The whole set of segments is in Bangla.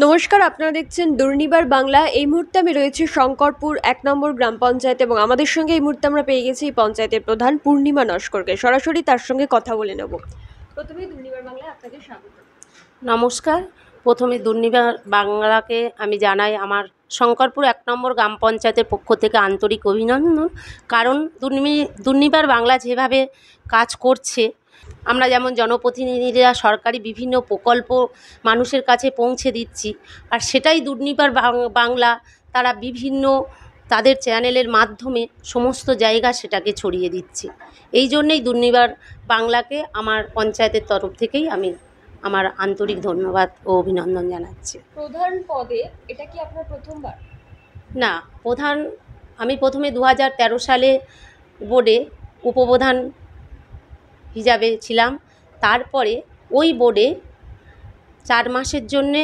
নমস্কার, আপনারা দেখছেন দুর্নিবার বাংলা। এই মুহূর্তে আমি রয়েছি শঙ্করপুর ১ নম্বর গ্রাম পঞ্চায়েত এবং আমাদের সঙ্গে এই মুহূর্তে আমরা পেয়ে গেছি এই পঞ্চায়েতের প্রধান পূর্ণিমা নস্করকে। সরাসরি তার সঙ্গে কথা বলে নেব। প্রথমেই দুর্নিবার বাংলায় আপনাকে স্বাগত। নমস্কার। প্রথমে দুর্নিবার বাংলাকে আমি জানাই আমার শঙ্করপুর ১ নম্বর গ্রাম পঞ্চায়েতের পক্ষ থেকে আন্তরিক অভিনন্দন। কারণ দুর্নিবার বাংলা যেভাবে কাজ করছে, আমরা যেমন জনপ্রতিনিধিরা সরকারি বিভিন্ন প্রকল্প মানুষের কাছে পৌঁছে দিচ্ছি, আর সেটাই দুর্নিবার বাংলা তারা বিভিন্ন তাদের চ্যানেলের মাধ্যমে সমস্ত জায়গা সেটাকে ছড়িয়ে দিচ্ছে। এই জন্যেই দুর্নিবার বাংলাকে আমার পঞ্চায়েতের তরফ থেকেই আমি আমার আন্তরিক ধন্যবাদ ও অভিনন্দন জানাচ্ছি। প্রধান পদে এটা কি আপনার প্রথমবার? না, আমি প্রথমে 2013 সালে বোর্ডে উপপ্রধান হিসাবে ছিলাম। তারপরে ওই বোর্ডে 4 মাসের জন্যে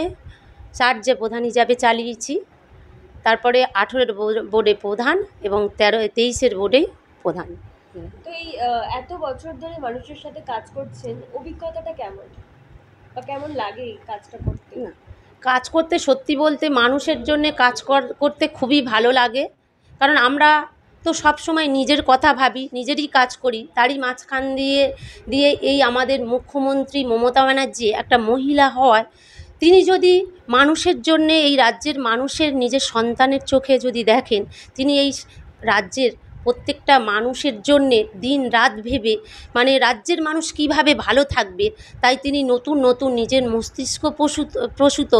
যে প্রধান হিসাবে চালিয়েছি। তারপরে 18-এর বোর্ডে প্রধান এবং 23-এর বোর্ডে প্রধান। তো এই এত বছর ধরে মানুষের সাথে কাজ করছেন, অভিজ্ঞতাটা কেমন বা কেমন লাগে এই কাজটা করতে? না, কাজ করতে সত্যি বলতে মানুষের জন্যে কাজ করতে খুবই ভালো লাগে। কারণ আমরা তো সবসময় নিজের কথা ভাবি, নিজেরই কাজ করি। তারই মাঝখান দিয়ে এই আমাদের মুখ্যমন্ত্রী মমতা ব্যানার্জি একটা মহিলা হওয়ায় তিনি যদি মানুষের জন্যে, এই রাজ্যের মানুষের নিজের সন্তানের চোখে যদি দেখেন, তিনি এই রাজ্যের প্রত্যেকটা মানুষের জন্যে দিন রাত ভেবে, মানে রাজ্যের মানুষ কিভাবে ভালো থাকবে, তাই তিনি নতুন নতুন নিজের মস্তিষ্ক প্রসূত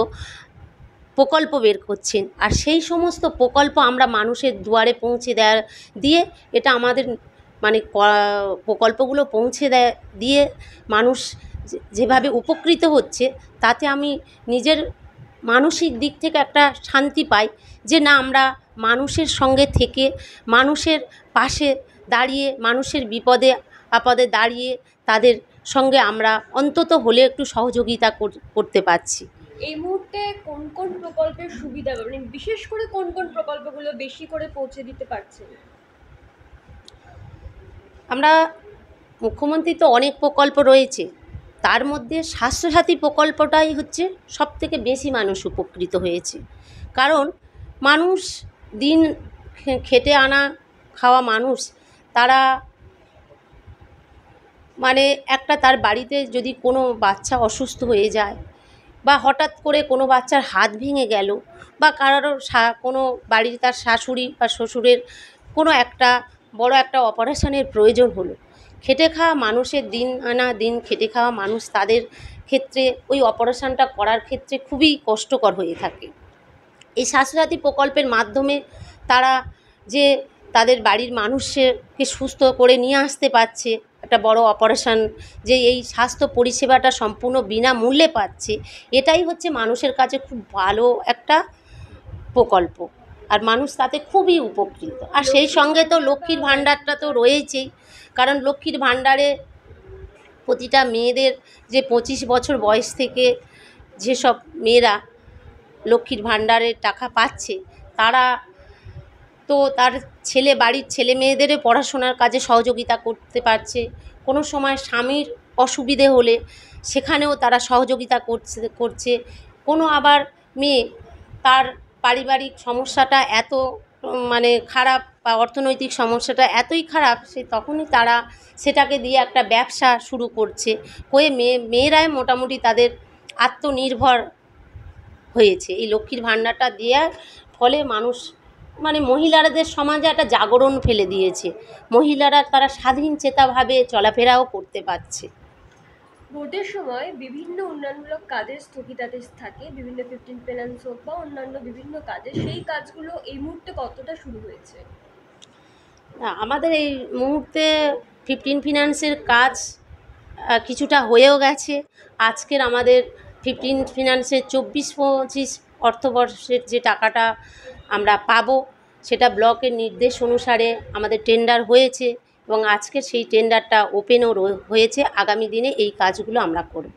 প্রকল্প বের করছেন। আর সেই সমস্ত প্রকল্প আমরা মানুষের দুয়ারে পৌঁছে দিয়ে এটা আমাদের মানে প্রকল্পগুলো পৌঁছে দিয়ে মানুষ যেভাবে উপকৃত হচ্ছে, তাতে আমি নিজের মানসিক দিক থেকে একটা শান্তি পাই যে না, আমরা মানুষের সঙ্গে থেকে, মানুষের পাশে দাঁড়িয়ে, মানুষের বিপদে আপদে দাঁড়িয়ে তাদের সঙ্গে আমরা অন্তত হলে একটু সহযোগিতা করতে পারছি। এই মুহূর্তে কোন কোন প্রকল্পের সুবিধা, মানে বিশেষ করে কোন কোন প্রকল্পগুলো বেশি করে পৌঁছে দিতে পারছেন? আমরা মুখ্যমন্ত্রী তো অনেক প্রকল্প রয়েছে, তার মধ্যে স্বাস্থ্যসাথী প্রকল্পটাই হচ্ছে সবথেকে বেশি মানুষ উপকৃত হয়েছে। কারণ মানুষ দিন খেটে আনা খাওয়া মানুষ, তারা মানে একটা তার বাড়িতে যদি কোনো বাচ্চা অসুস্থ হয়ে যায়, বা হঠাৎ করে কোনো বাচ্চার হাত ভেঙে গেল, বা কারোর কোনো বাড়ির তার শাশুড়ি বা শ্বশুরের কোনো একটা বড় একটা অপারেশনের প্রয়োজন হলো, খেটে খাওয়া মানুষের, দিন আনা দিন খেটে খাওয়া মানুষ, তাদের ক্ষেত্রে ওই অপারেশনটা করার ক্ষেত্রে খুবই কষ্টকর হয়ে থাকে। এই স্বাস্থ্যসাথী প্রকল্পের মাধ্যমে তারা যে তাদের বাড়ির মানুষকে সুস্থ করে নিয়ে আসতে পারছে, একটা বড় অপারেশন যে এই স্বাস্থ্য পরিষেবাটা সম্পূর্ণ বিনামূল্যে পাচ্ছে, এটাই হচ্ছে মানুষের কাছে খুব ভালো একটা প্রকল্প, আর মানুষ তাতে খুবই উপকৃত। আর সেই সঙ্গে তো লক্ষ্মীর ভাণ্ডারটা তো রয়েছেই। কারণ লক্ষ্মীর ভাণ্ডারে প্রতিটা মেয়েদের, যে 25 বছর বয়স থেকে যেসব মেয়েরা লক্ষ্মীর ভাণ্ডারের টাকা পাচ্ছে, তারা তো তার বাড়ির ছেলে মেয়েদেরও পড়াশোনার কাজে সহযোগিতা করতে পারছে। কোনো সময় স্বামীর অসুবিধে হলে সেখানেও তারা সহযোগিতা করছে। কোনো আবার মেয়ে, তার পারিবারিক সমস্যাটা এত মানে খারাপ, বা অর্থনৈতিক সমস্যাটা এতই খারাপ, তখনই তারা সেটাকে দিয়ে একটা ব্যবসা শুরু করছে। মেয়েরাই মোটামুটি তাদের আত্মনির্ভর হয়েছে এই লক্ষ্মীর ভাণ্ডারটা দেওয়ার ফলে। মানুষ মানে মহিলাদের সমাজে একটা জাগরণ ফেলে দিয়েছে। মহিলারা তারা স্বাধীনচেতাভাবে চলাফেরাও করতে পারছে। ভোটের সময় বিভিন্ন উন্নয়নমূলক কাজের স্থগিতাদেশ থাকে, বিভিন্ন 15 ফিনান্স হোক বা অন্যান্য বিভিন্ন কাজে, সেই কাজগুলো এই মুহূর্তে কতটা শুরু হয়েছে? আমাদের এই মুহূর্তে 15 ফিনান্সের কাজ কিছুটা হয়েও গেছে। আজকের আমাদের 15 ফিনান্সের 24-25 অর্থবর্ষের যে টাকাটা আমরা পাবো, সেটা ব্লকের নির্দেশ অনুসারে আমাদের টেন্ডার হয়েছে, এবং আজকে সেই টেন্ডারটা ওপেনও হয়েছে। আগামী দিনে এই কাজগুলো আমরা করব।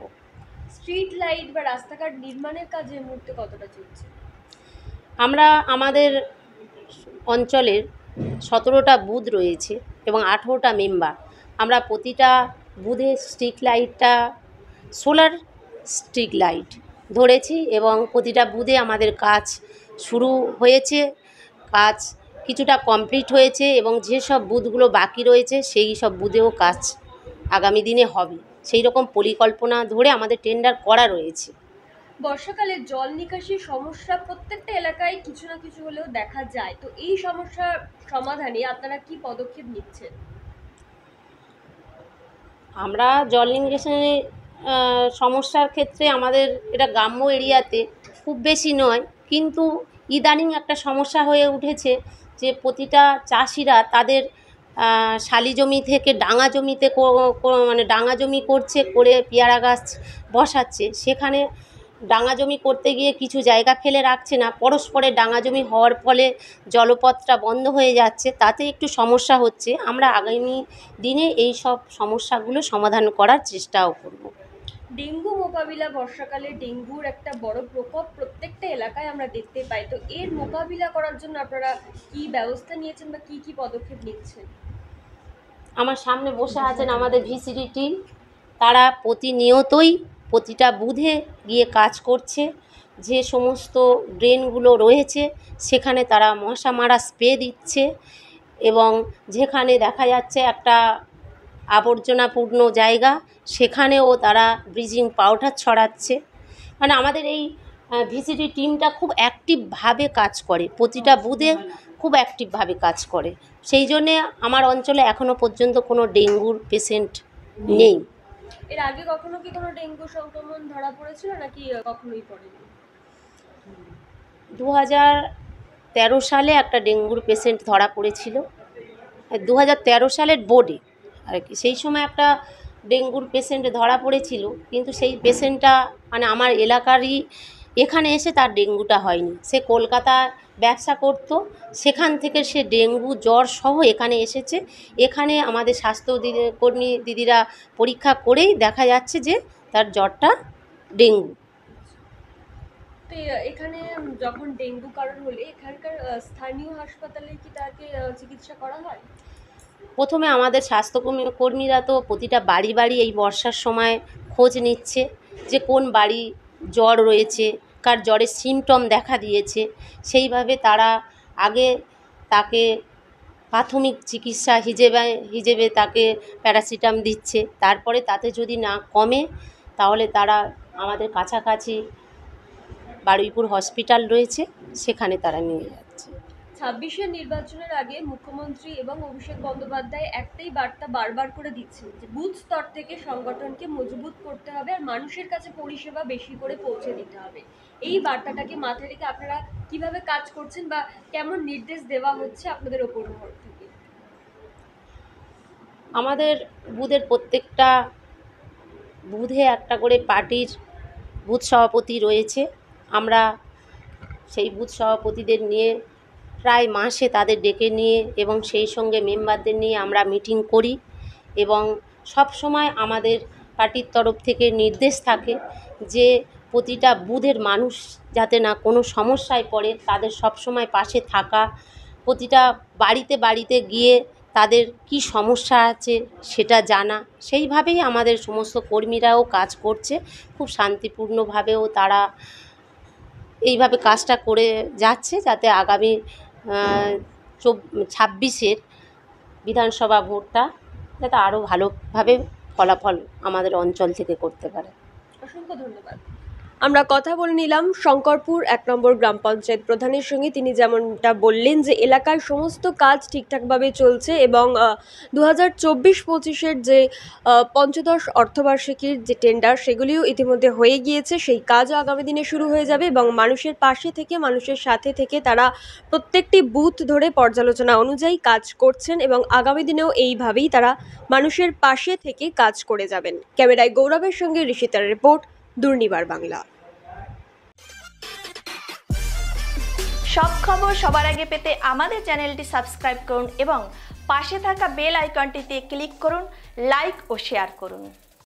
স্ট্রিট লাইট বা রাস্তাঘাট নির্মাণের কাজ এই মুহূর্তে কতটা চলছে? আমরা আমাদের অঞ্চলের 17টা বুথ রয়েছে এবং 18টা মেম্বার। আমরা প্রতিটা বুথে স্ট্রিট লাইটটা, সোলার স্ট্রিট লাইট ধরেছি এবং প্রতিটা বুথে আমাদের কাজ শুরু হয়েছে, কাজ কিছুটা কমপ্লিট হয়েছে এবং যেসব বুথগুলো বাকি রয়েছে সেই সব বুথেও কাজ আগামী দিনে হবে, সেই রকম পরিকল্পনা ধরে আমাদের টেন্ডার করা রয়েছে। বর্ষাকালে জল নিকাশির সমস্যা প্রত্যেকটা এলাকায় কিছু না কিছু হলেও দেখা যায়, তো এই সমস্যার সমাধানে আপনারা কি পদক্ষেপ নিচ্ছেন? আমরা জল নিকাশনের সমস্যার ক্ষেত্রে আমাদের এটা গ্রাম্য এরিয়াতে খুব বেশি নয়, কিন্তু ইদানিং একটা সমস্যা হয়ে উঠেছে যে প্রতিটা চাষিরা তাদের শালি জমি থেকে ডাঙা জমিতে মানে ডাঙা জমি করছে, করে পেয়ারা গাছ বসাচ্ছে। সেখানে ডাঙা জমি করতে গিয়ে কিছু জায়গা ফেলে রাখছে না, পরস্পরের ডাঙা জমি হওয়ার ফলে জলপথটা বন্ধ হয়ে যাচ্ছে, তাতে একটু সমস্যা হচ্ছে। আমরা আগামী দিনে এই সব সমস্যাগুলো সমাধান করার চেষ্টাও করব। ডেঙ্গু মোকাবিলা, বর্ষাকালে ডেঙ্গুর একটা বড় প্রকোপ প্রত্যেকটা এলাকায় আমরা দেখতে পাই, তো এর মোকাবিলা করার জন্য আপনারা কি ব্যবস্থা নিয়েছেন বা কি কি পদক্ষেপ নিচ্ছেন? আমার সামনে বসে আছেন আমাদের ভিসিডি টিম, তারা প্রতিনিয়তই প্রতিটা বুথে গিয়ে কাজ করছে। যে সমস্ত ড্রেনগুলো রয়েছে সেখানে তারা মশা মারা স্প্রে দিচ্ছে এবং যেখানে দেখা যাচ্ছে একটা আবর্জনাপূর্ণ জায়গা সেখানেও তারা ব্লিচিং পাউডার ছড়াচ্ছে। মানে আমাদের এই ভিসিডি টিমটা খুব অ্যাক্টিভভাবে কাজ করে, প্রতিটা বুথে খুব অ্যাক্টিভভাবে কাজ করে। সেই জন্যে আমার অঞ্চলে এখনও পর্যন্ত কোনো ডেঙ্গুর পেশেন্ট নেই। এর আগে কখনো কি কোনো ডেঙ্গু সংক্রমণ ধরা পড়েছিল নাকি কখনোই পড়েনি? 2013 সালে একটা ডেঙ্গুর পেশেন্ট ধরা পড়েছিল, 2013 সালের বোর্ডে আর কি। সেই সময় একটা ডেঙ্গুর পেশেন্ট ধরা পড়েছিল, কিন্তু সেই পেশেন্টটা মানে আমার এলাকারই, এখানে এসে তার ডেঙ্গুটা হয়নি। সে কলকাতায় ব্যবসা করত, সেখান থেকে সে ডেঙ্গু জ্বর সহ এখানে এসেছে। এখানে আমাদের স্বাস্থ্য কর্মী দিদিরা পরীক্ষা করেই দেখা যাচ্ছে যে তার জ্বরটা ডেঙ্গু। তো এখানে যখন ডেঙ্গু কারণ হলে এখানকার স্থানীয় হাসপাতালে কি তাকে চিকিৎসা করা হয়? প্রথমে আমাদের কর্মীরা তো প্রতিটা বাড়ি বাড়ি এই বর্ষার সময় খোঁজ নিচ্ছে যে কোন বাড়ি জ্বর রয়েছে, কার জ্বরের সিমটম দেখা দিয়েছে। সেইভাবে তারা আগে তাকে প্রাথমিক চিকিৎসা হিসেবে তাকে প্যারাসিটামল দিচ্ছে। তারপরে তাতে যদি না কমে তাহলে তারা আমাদের কাছাকাছি বারুইপুর হসপিটাল রয়েছে, সেখানে তারা নিয়ে যাচ্ছে। 26-এর নির্বাচনের আগে মুখ্যমন্ত্রী এবং অভিষেক বন্দ্যোপাধ্যায় একটাই বার্তা বারবার করে দিচ্ছেন যে বুথ স্তর থেকে সংগঠনকে মজবুত করতে হবে আর মানুষের কাছে পরিষেবা বেশি করে পৌঁছে দিতে হবে। এই বার্তাটাকে মাথায় রেখে আপনারা কিভাবে কাজ করছেন বা কেমন নির্দেশ দেওয়া হচ্ছে আপনাদের ওপর থেকে? আমাদের বুথের প্রত্যেকটা বুথে একটা করে পার্টির বুথ সভাপতি রয়েছে। আমরা সেই বুথ সভাপতিদের নিয়ে প্রায় মাসে তাদের ডেকে নিয়ে এবং সেই সঙ্গে মেম্বারদের নিয়ে আমরা মিটিং করি এবং সব সময় আমাদের পার্টির তরফ থেকে নির্দেশ থাকে যে প্রতিটা বুথের মানুষ যাতে না কোনো সমস্যায় পড়ে, তাদের সব সময় পাশে থাকা, প্রতিটা বাড়িতে বাড়িতে গিয়ে তাদের কি সমস্যা আছে সেটা জানা। সেইভাবেই আমাদের সমস্ত কর্মীরাও কাজ করছে, খুব শান্তিপূর্ণভাবেও তারা এইভাবে কাজটা করে যাচ্ছে, যাতে আগামী 26-এর বিধানসভা ভোটটা যাতে আরও ভালোভাবে ফলাফল আমাদের অঞ্চল থেকে করতে পারে। অসংখ্য ধন্যবাদ। আমরা কথা বলে নিলাম শঙ্করপুর 1 নম্বর গ্রাম পঞ্চায়েত প্রধানের সঙ্গে। তিনি যেমনটা বললেন যে এলাকার সমস্ত কাজ ঠিকঠাকভাবে চলছে এবং 2024-25-এর যে পঞ্চদশ অর্থবার্ষিকীর যে টেন্ডার সেগুলিও ইতিমধ্যে হয়ে গিয়েছে, সেই কাজও আগামী দিনে শুরু হয়ে যাবে এবং মানুষের পাশে থেকে মানুষের সাথে থেকে তারা প্রত্যেকটি বুথ ধরে পর্যালোচনা অনুযায়ী কাজ করছেন এবং আগামী দিনেও এইভাবেই তারা মানুষের পাশে থেকে কাজ করে যাবেন। ক্যামেরায় গৌরবের সঙ্গে ঋষিতার রিপোর্ট, দুর্নিবার বাংলা। সব খবর সবার আগে পেতে আমাদের চ্যানেলটি সাবস্ক্রাইব করুন এবং পাশে থাকা বেল আইকনটিতে ক্লিক করুন, লাইক ও শেয়ার করুন।